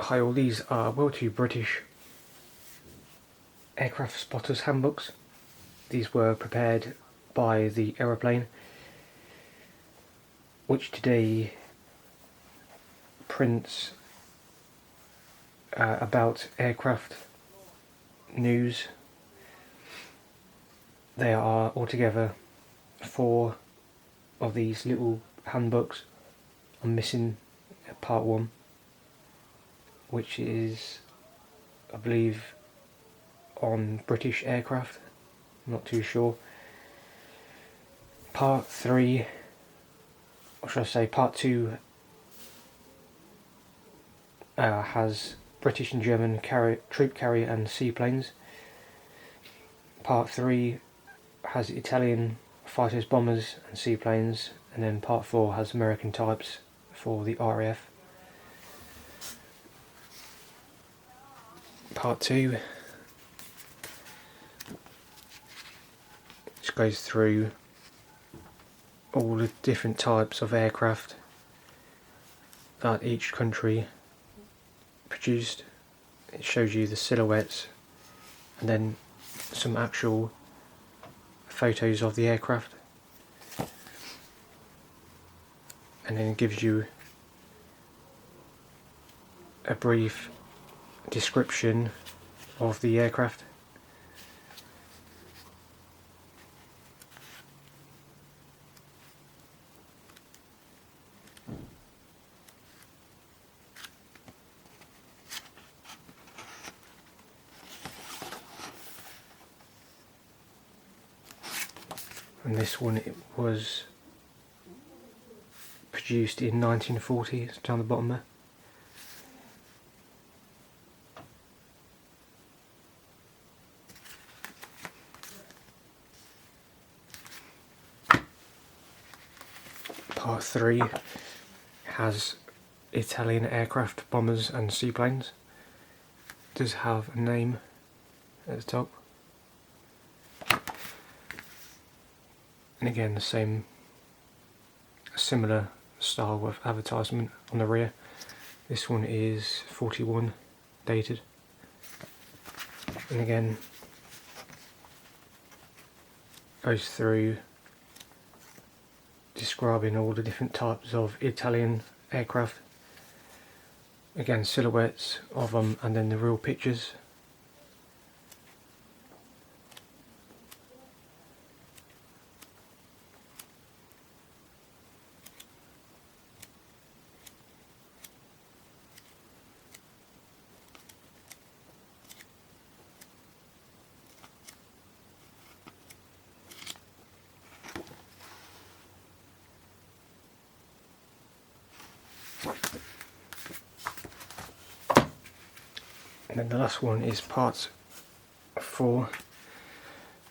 Hi all, these are WW2 British aircraft spotters handbooks. These were prepared by the aeroplane, which today prints about aircraft news. There are altogether 4 of these little handbooks. I'm missing part 1, which is, I believe, on British aircraft. I'm not too sure. Part 3, or should I say part 2, has British and German troop carrier and seaplanes. Part 3 has Italian fighters, bombers and seaplanes, and then part 4 has American types for the RAF. Part 2 just goes through all the different types of aircraft that each country produced. It shows you the silhouettes and then some actual photos of the aircraft, and then it gives you a brief description of the aircraft. And this one, it was produced in 1940, it's down the bottom there. Part 3 has Italian aircraft, bombers and seaplanes. It does have a name at the top. And again, the same, similar style of advertisement on the rear. This one is 41 dated. And again, goes through describing all the different types of Italian aircraft. Again, silhouettes of them and then the real pictures. And then the last one is part 4,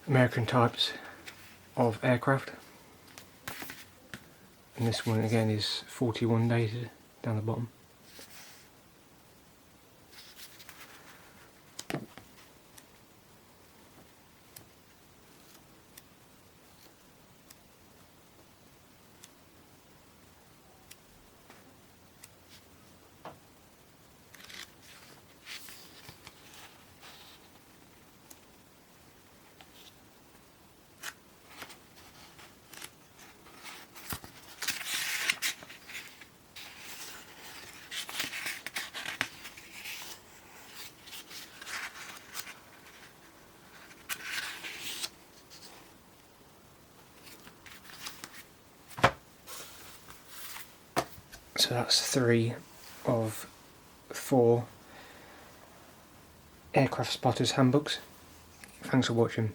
American types of aircraft. And this one again is 41 dated down the bottom. So that's 3 of 4 aircraft spotters handbooks. Thanks for watching.